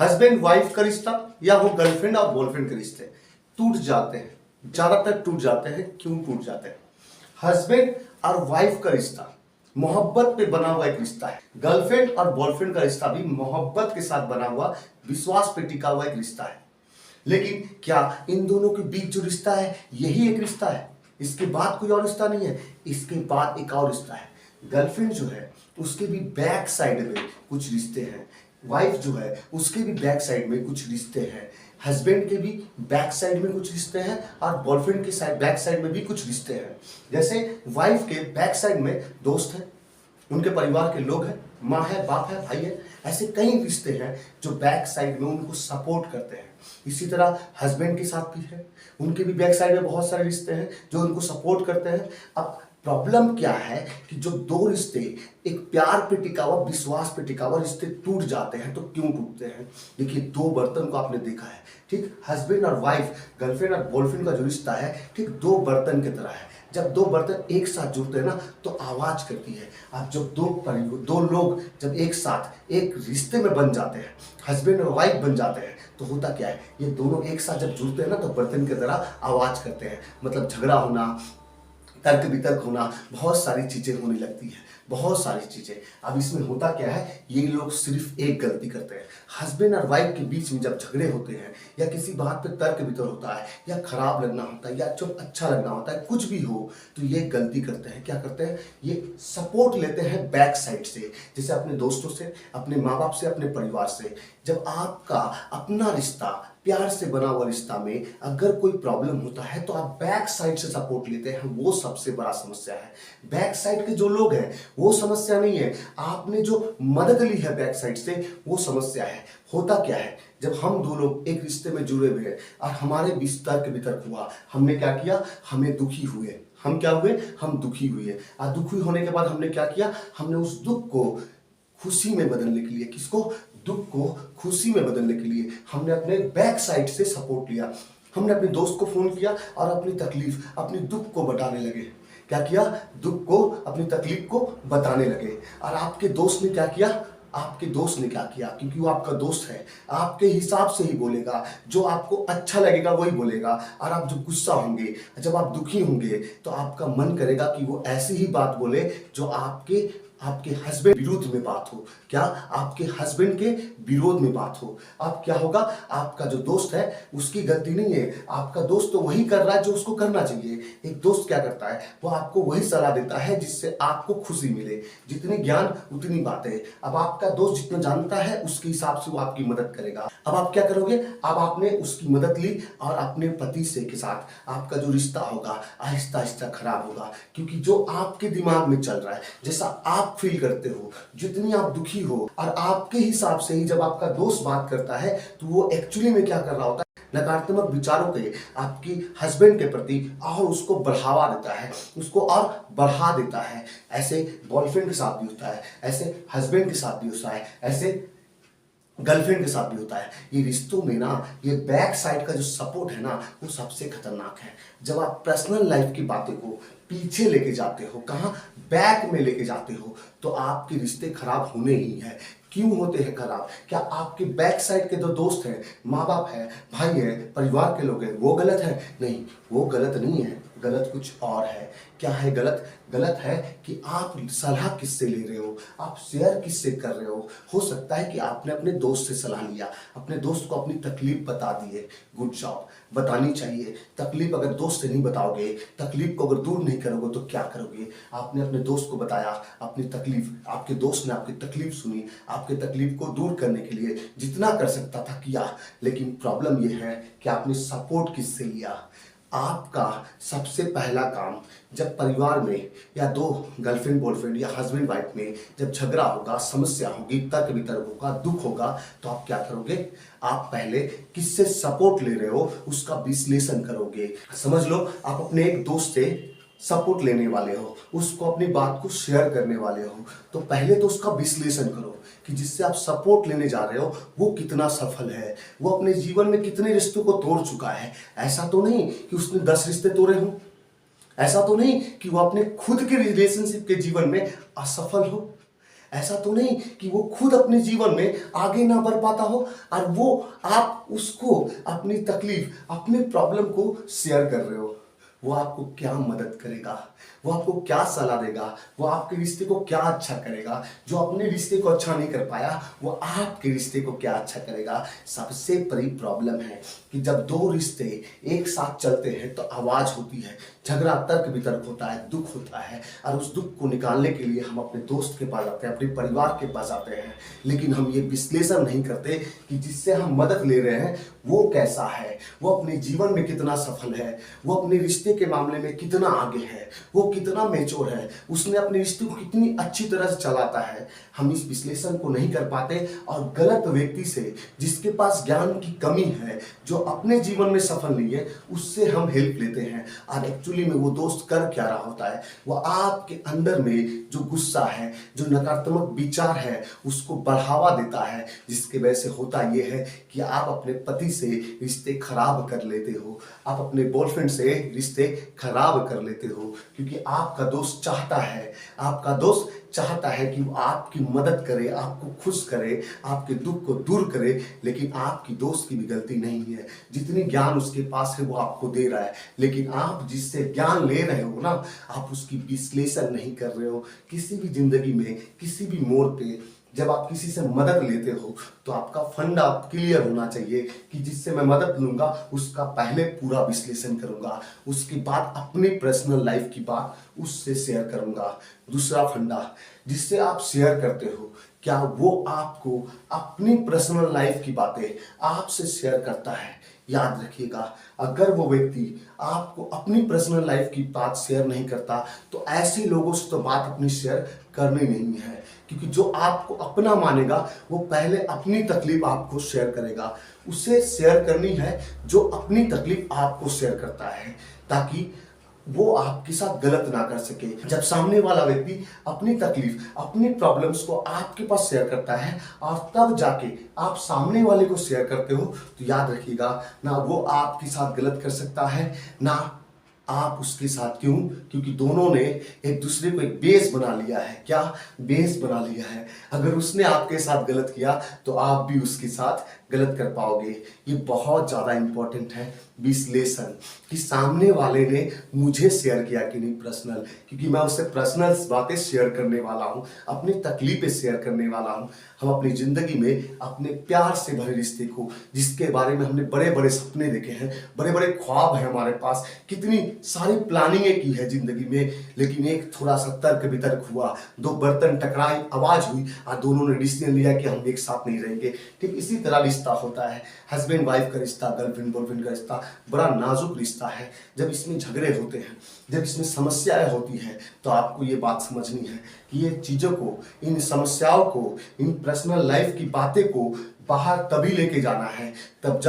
Husband wife का रिश्ता या वो गर्लफ्रेंड और बॉयफ्रेंड के रिश्ते टूट जाते हैं, ज्यादातर टूट जाते हैं। क्यों टूट जाते हैं? हस्बैंड और वाइफ का रिश्ता मोहब्बत पे बना हुआ एक रिश्ता है। गर्लफ्रेंड और बॉयफ्रेंड का रिश्ता भी मोहब्बत के साथ बना हुआ, विश्वास पे टिका हुआ एक रिश्ता है। लेकिन क्या इन दोनों के बीच जो रिश्ता है यही एक रिश्ता है? इसके बाद कोई और रिश्ता नहीं है? इसके बाद एक और रिश्ता है। गर्लफ्रेंड जो है उसके भी बैक साइड में कुछ रिश्ते हैं, वाइफ जो है उसके भी बैक साइड में कुछ रिश्ते हैं, हस्बैंड के भी बैक साइड में कुछ रिश्ते हैं और बॉयफ्रेंड के साइड बैक साइड में भी कुछ रिश्ते हैं। जैसे वाइफ के बैक साइड में दोस्त हैं, उनके परिवार के लोग हैं, माँ है, बाप है, भाई है, ऐसे कई रिश्ते हैं जो बैक साइड में उनको सपोर्ट करते हैं। इसी तरह हस्बैंड के साथ भी है, उनके भी बैक साइड में बहुत सारे रिश्ते हैं जो उनको सपोर्ट करते हैं। अब प्रॉब्लम क्या है कि जो दो रिश्ते एक प्यार पे टिका हुआ, विश्वास पे टिका हुआ रिश्ते टूट जाते हैं तो क्यों टूटते हैं? देखिए, दो बर्तन को आपने देखा है, ठीक, हस्बैंड और वाइफ, गर्लफ्रेंड और बॉयफ्रेंड का जो रिश्ता है, ठीक, दो बर्तन की तरह है। जब दो बर्तन एक साथ जुड़ते हैं ना तो आवाज करती है। अब जब दो लोग जब एक साथ एक रिश्ते में बन जाते हैं, हस्बैंड और वाइफ बन जाते हैं, तो होता क्या है, ये दोनों एक साथ जब जुड़ते हैं ना तो बर्तन की तरह आवाज करते हैं। मतलब झगड़ा होना, तर्क वितर्क होना, बहुत सारी चीजें होने लगती है, बहुत सारी चीजें। अब इसमें होता क्या है, ये लोग सिर्फ एक गलती करते हैं। हस्बैंड और वाइफ के बीच में जब झगड़े होते हैं या किसी बात पे तर्क वितर्क होता है या खराब लगना होता है या जो अच्छा लगना होता है, कुछ भी हो, तो ये गलती करते हैं। क्या करते हैं? ये सपोर्ट लेते हैं बैक साइड से, जैसे अपने दोस्तों से, अपने माँ बाप से, अपने परिवार से। जब आपका अपना रिश्ता, प्यार से बना हुआ रिश्ता में अगर कोई प्रॉब्लम होता है तो आप बैक साइड से सपोर्ट लेते हैं, वो सबसे बड़ा समस्या है। बैक साइड के जो लोग हैं वो समस्या नहीं है, आपने जो मदद ली है बैक साइड से वो समस्या है। होता क्या है, जब हम दो लोग एक रिश्ते में जुड़े हुए हैं और हमारे बीच तर्क वितर्क हुआ, हमने क्या किया, हमें दुखी हुए, हम क्या हुए, हम दुखी हुए। और दुखी होने के बाद हमने क्या किया, हमने उस दुख को खुशी में बदलने के लिए, किसको, दुख को खुशी में बदलने के लिए हमने अपने बैक साइड से सपोर्ट लिया। हमने अपने दोस्त को फोन किया और अपनी तकलीफ, अपनी दुख को बताने लगे। क्या किया, दुख को, अपनी तकलीफ को बताने लगे। और आपके दोस्त ने क्या किया, आपके दोस्त ने क्या किया, क्योंकि वो आपका दोस्त है, आपके हिसाब से ही बोलेगा, जो आपको अच्छा लगेगा वही बोलेगा। और आप जब गुस्सा होंगे, जब आप दुखी होंगे, तो आपका मन करेगा कि वो ऐसी ही बात बोले जो आपके हस्बैंड विरोध में बात हो। क्या, आपके हस्बैंड के विरोध में बात हो। अब क्या होगा, आपका जो दोस्त है उसकी गलती नहीं है, आपका दोस्त तो वही कर रहा है जो उसको करना चाहिए। एक दोस्त क्या करता है, वो आपको वही सलाह देता है जिससे आपको खुशी मिले। जितनी ज्ञान उतनी बातें। अब आपका दोस्त जितना जानता है उसके हिसाब से वो आपकी मदद करेगा। अब आप क्या करोगे, अब आपने उसकी मदद ली और अपने पति से के साथ आपका जो रिश्ता होगा आहिस्ता आहिस्ता खराब होगा, क्योंकि जो आपके दिमाग में चल रहा है, जैसा आप फील करते हो, जितनी आप दुखी हो, और आपके हिसाब से ही जब आपका दोस्त बात करता है तो वो एक्चुअली में क्या कर रहा होता है, नकारात्मक विचारों के आपकी हस्बैंड के प्रति और उसको बढ़ावा देता है, उसको और बढ़ा देता है। ऐसे बॉयफ्रेंड के साथ भी होता है, ऐसे हस्बैंड के साथ भी होता है, ऐसे गर्लफ्रेंड के साथ भी होता है। ये रिश्तों में ना ये बैक साइड का जो सपोर्ट है ना वो सबसे खतरनाक है। जब आप पर्सनल लाइफ की बातें को पीछे लेके जाते हो, कहाँ, बैक में लेके जाते हो, तो आपके रिश्ते खराब होने ही है। क्यों होते हैं खराब? क्या आपके बैक साइड के जो दोस्त हैं, माँ बाप है, भाई है, परिवार के लोग हैं, वो गलत है? नहीं, वो गलत नहीं है, गलत कुछ और है। क्या है गलत? गलत है कि आप सलाह किससे ले रहे हो, आप शेयर किससे कर रहे हो सकता है कि आपने अपने दोस्त से सलाह लिया, अपने दोस्त को अपनी तकलीफ बता दिए, गुड जॉब, बतानी चाहिए। तकलीफ अगर दोस्त से नहीं बताओगे, तकलीफ को अगर दूर नहीं करोगे तो क्या करोगे? आपने अपने दोस्त को बताया अपनी तकलीफ, आपके दोस्त ने आपकी तकलीफ सुनी, आपके तकलीफ को दूर करने के लिए जितना कर सकता था किया। लेकिन प्रॉब्लम यह है कि आपने सपोर्ट किससे लिया। आपका सबसे पहला काम, जब परिवार में या दो गर्लफ्रेंड बॉयफ्रेंड या हस्बैंड वाइफ में जब झगड़ा होगा, समस्या होगी, तर्क वितर्क होगा, दुख होगा, तो आप क्या करोगे, आप पहले किससे सपोर्ट ले रहे हो उसका विश्लेषण करोगे। समझ लो आप अपने एक दोस्त से सपोर्ट लेने वाले हो, उसको अपनी बात को शेयर करने वाले हो, तो पहले तो उसका विश्लेषण करो कि जिससे आप सपोर्ट लेने जा रहे हो वो कितना सफल है, वो अपने जीवन में कितने रिश्तों को तोड़ चुका है। ऐसा तो नहीं कि उसने 10 रिश्ते तोड़े हों, ऐसा तो नहीं कि वो अपने खुद के रिलेशनशिप के जीवन में असफल हो, ऐसा तो नहीं कि वो खुद अपने जीवन में आगे ना बढ़ पाता हो और वो आप उसको अपनी तकलीफ, अपने प्रॉब्लम को शेयर कर रहे हो। वो आपको क्या मदद करेगा, वो आपको क्या सलाह देगा, वो आपके रिश्ते को क्या अच्छा करेगा। जो अपने रिश्ते को अच्छा नहीं कर पाया वो आपके रिश्ते को क्या अच्छा करेगा। सबसे बड़ी प्रॉब्लम है कि जब दो रिश्ते एक साथ चलते हैं तो आवाज होती है, झगड़ा तर्क वितर्क होता है, दुख होता है, और उस दुख को निकालने के लिए हम अपने दोस्त के पास आते हैं, अपने परिवार के पास आते हैं। लेकिन हम ये विश्लेषण नहीं करते कि जिससे हम मदद ले रहे हैं वो कैसा है, वो अपने जीवन में कितना सफल है, वो अपने रिश्ते के मामले में कितना आगे है, वो कितना मेच्योर है, उसने अपने रिश्ते को कितनी अच्छी तरह से चलाता है। हम इस विश्लेषण को नहीं कर पाते और गलत व्यक्ति से, जिसके पास ज्ञान की कमी है, जो अपने जीवन में सफल नहीं है, उससे हम हेल्प लेते हैं। और एक्चुअली में वो दोस्त कर क्या रहा होता है, वो आपके अंदर में जो गुस्सा है, जो नकारात्मक विचार है, उसको बढ़ावा देता है, जिसके वजह से होता ये है कि आप अपने पति से रिश्ते खराब कर लेते हो, आप अपने बॉयफ्रेंड से रिश्ते खराब कर लेते हो, क्योंकि आपका दोस्त चाहता है, आपका दोस्त चाहता है कि वो आपकी मदद करे, आपको खुश करे, आपके दुख को दूर करे। लेकिन आपकी दोस्त की भी गलती नहीं है, जितनी ज्ञान उसके पास है वो आपको दे रहा है, लेकिन आप जिससे ज्ञान ले रहे हो ना, आप उसकी विश्लेषण नहीं कर रहे हो। किसी भी जिंदगी में, किसी भी मोड़ पे जब आप किसी से मदद लेते हो तो आपका फंडा क्लियर होना चाहिए कि जिससे मैं मदद लूंगा उसका पहले पूरा विश्लेषण करूंगा, उसके बाद अपनी पर्सनल लाइफ की बात उससे शेयर करूंगा। दूसरा फंडा, जिससे आप शेयर करते हो, क्या वो आपको अपनी पर्सनल लाइफ की बातें आपसे शेयर करता है। याद रखिएगा, अगर वो व्यक्ति आपको अपनी पर्सनल लाइफ की बात शेयर नहीं करता तो ऐसे लोगों से तो बात अपनी शेयर करनी नहीं है, क्योंकि जो आपको अपना मानेगा वो पहले अपनी तकलीफ आपको शेयर करेगा। उसे शेयर करनी है जो अपनी तकलीफ आपको शेयर करता है, ताकि वो आपके साथ गलत ना कर सके। जब सामने वाला व्यक्ति अपनी तकलीफ, अपनी प्रॉब्लम्स को आपके पास शेयर करता है और तब जाके आप सामने वाले को शेयर करते हो, तो याद रखिएगा, ना वो आपके साथ गलत कर सकता है, ना आप उसके साथ। क्यों? क्योंकि दोनों ने एक दूसरे को एक बेस बना लिया है। क्या बेस बना लिया है? अगर उसने आपके साथ गलत किया तो आप भी उसके साथ गलत कर पाओगे। ये बहुत ज़्यादा इंपॉर्टेंट है विश्लेषण, कि सामने वाले ने मुझे शेयर किया कि नहीं पर्सनल, क्योंकि मैं उससे पर्सनल बातें शेयर करने वाला हूँ, अपनी तकलीफें शेयर करने वाला हूँ। हम अपनी ज़िंदगी में अपने प्यार से भरे रिश्ते को, जिसके बारे में हमने बड़े बड़े सपने देखे हैं, बड़े बड़े ख्वाब हैं हमारे पास, कितनी सारी प्लानिंगें की है ज़िंदगी में, लेकिन एक थोड़ा सा तर्क वितर्क हुआ, दो बर्तन टकराई, आवाज़ हुई और दोनों ने डिसीजन लिया कि हम एक साथ नहीं रहेंगे। ठीक इसी तरह रिश्ता होता है। हस्बैंड वाइफ का रिश्ता, गर्लफ्रेंड बॉयफ्रेंड का रिश्ता बड़ा नाजुक रिश्ता है। जब इसमें झगड़े होते हैं, जब इसमें समस्याएं होती हैं, तो आपको ये बात समझनी है कि ये चीज़ों को, इन समस्याओं को, इन पर्सनल लाइफ की बातें को बाहर तभी लेके जाना है तब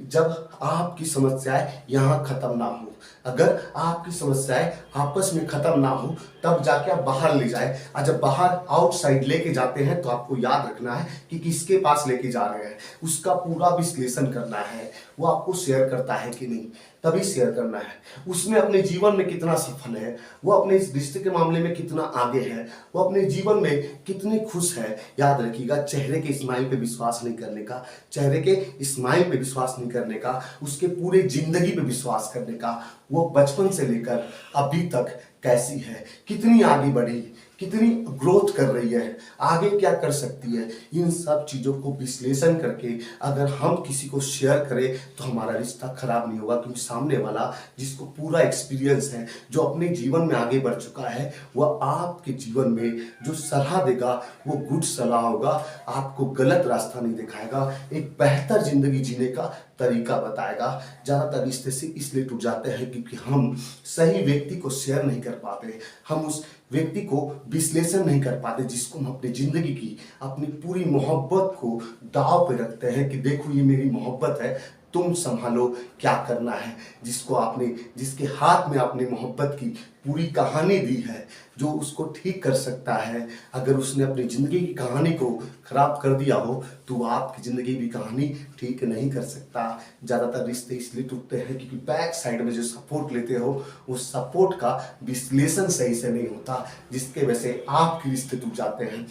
जब आपकी समस्याएं यहाँ खत्म ना हो। अगर आपकी समस्याएं आपस में खत्म ना हो तब जाके आप बाहर ले जाए, और जब बाहर आउटसाइड लेके जाते हैं तो आपको याद रखना है कि किसके पास लेके जा रहे हैं, उसका पूरा विश्लेषण करना है। वो आपको शेयर करता है कि नहीं, तभी शेयर करना है। उसमें अपने जीवन में कितना सफल है, वो अपने इस रिश्ते के मामले में कितना आगे है, वो अपने जीवन में कितनी खुश है। याद रखिएगा, चेहरे के स्माइल पे विश्वास नहीं करने का, चेहरे के स्माइल पे विश्वास नहीं करने का, उसके पूरे जिंदगी पे विश्वास करने का। वो बचपन से लेकर अभी तक कैसी है, कितनी आगे बढ़ी, कितनी ग्रोथ कर रही है, आगे क्या कर सकती है। इन सब चीज़ों को विश्लेषण करके अगर हम किसी को शेयर करें तो हमारा रिश्ता खराब नहीं होगा, क्योंकि सामने वाला जिसको पूरा एक्सपीरियंस है, जो अपने जीवन में आगे बढ़ चुका है, वह आपके जीवन में जो सलाह देगा वो गुड सलाह होगा, आपको गलत रास्ता नहीं दिखाएगा, एक बेहतर जिंदगी जीने का तरीका बताएगा। ज़्यादातर रिश्ते से इसलिए टूट जाते हैं क्योंकि हम सही व्यक्ति को शेयर नहीं कर पाते, हम उस व्यक्ति को विश्लेषण नहीं कर पाते, जिसको हम अपनी जिंदगी की, अपनी पूरी मोहब्बत को दांव पे रखते हैं कि देखो ये मेरी मोहब्बत है, तुम संभालो क्या करना है। जिसके हाथ में आपने मोहब्बत की पूरी कहानी दी है, जो उसको ठीक कर सकता है। अगर उसने अपनी ज़िंदगी की कहानी को खराब कर दिया हो तो आपकी ज़िंदगी की कहानी ठीक नहीं कर सकता। ज़्यादातर रिश्ते इसलिए टूटते हैं क्योंकि बैक साइड में जो सपोर्ट लेते हो वो सपोर्ट का विश्लेषण सही से नहीं होता, जिसके वजह से आपके रिश्ते टूट जाते हैं।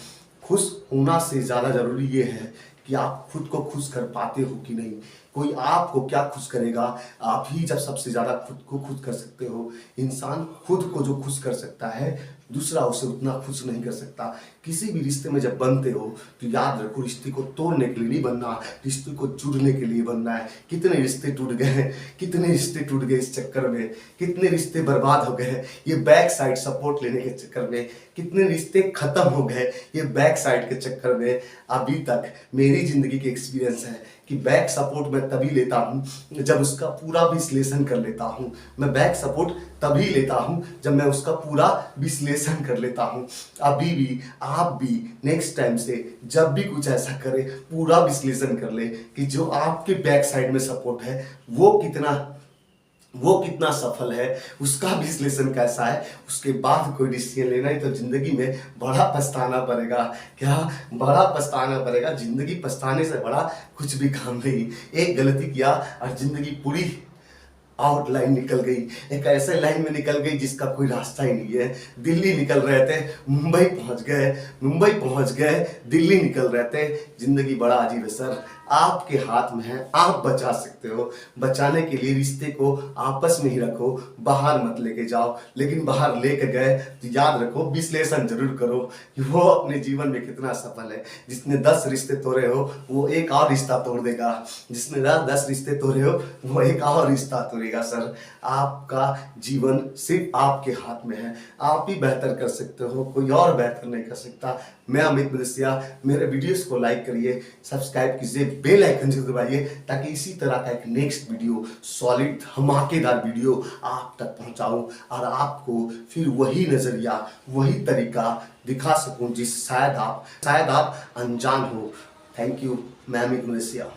खुश होना से ज़्यादा ज़रूरी ये है कि आप खुद को खुश कर पाते हो कि नहीं। कोई आपको क्या खुश करेगा, आप ही जब सबसे ज़्यादा खुद को खुश कर सकते हो। इंसान खुद को जो खुश कर सकता है, दूसरा उसे उतना खुश नहीं कर सकता। किसी भी रिश्ते में जब बनते हो तो याद रखो, रिश्ते को तोड़ने के लिए नहीं बनना, रिश्ते को जुड़ने के लिए बनना है। कितने रिश्ते टूट गए, कितने रिश्ते टूट गए इस चक्कर में, कितने रिश्ते बर्बाद हो गए ये बैक साइड सपोर्ट लेने के चक्कर में, कितने रिश्ते खत्म हो गए ये बैक साइड के चक्कर में। अभी तक मेरी जिंदगी के एक्सपीरियंस है कि बैक सपोर्ट मैं तभी लेता हूँ जब उसका पूरा विश्लेषण कर लेता हूँ। मैं बैक सपोर्ट तभी लेता हूँ जब मैं उसका पूरा विश्लेषण कर लेता हूँ। अभी भी आप भी नेक्स्ट टाइम से जब भी कुछ ऐसा करे, पूरा विश्लेषण कर ले कि जो आपके बैक साइड में सपोर्ट है वो कितना सफल है, उसका विश्लेषण कैसा है। उसके बाद कोई डिसीजन लेना है। तो जिंदगी में बड़ा पछताना पड़ेगा। क्या बड़ा पछताना पड़ेगा? जिंदगी पछताने से बड़ा कुछ भी काम नहीं। एक गलती किया और जिंदगी पूरी आउटलाइन निकल गई, एक ऐसे लाइन में निकल गई जिसका कोई रास्ता ही नहीं है। दिल्ली निकल रहे थे, मुंबई पहुंच गए, दिल्ली निकल रहे थे। जिंदगी बड़ा अजीब है सर, आपके हाथ में है, आप बचा सकते हो। बचाने के लिए रिश्ते को आपस में ही रखो, बाहर मत लेके जाओ। लेकिन बाहर लेके गए तो याद रखो, विश्लेषण जरूर करो कि वो अपने जीवन में कितना सफल है। जिसने 10 रिश्ते तोड़े हो वो एक और रिश्ता तोड़ देगा, जिसने 10 रिश्ते तोड़े हो वो एक और रिश्ता तोड़ेगा। सर, आपका जीवन सिर्फ आपके हाथ में है, आप ही बेहतर कर सकते हो, कोई और बेहतर नहीं कर सकता। मैं अमित मदेसिया, मेरे वीडियोस को लाइक करिए, सब्सक्राइब कीजिए, बेल आइकन जरूर दबाइए ताकि इसी तरह का एक नेक्स्ट वीडियो, सॉलिड धमाकेदार वीडियो आप तक पहुंचाऊं और आपको फिर वही नजरिया, वही तरीका दिखा सकूं जिस शायद आप अनजान हो। Thank you. मैं अमित मदेसिया।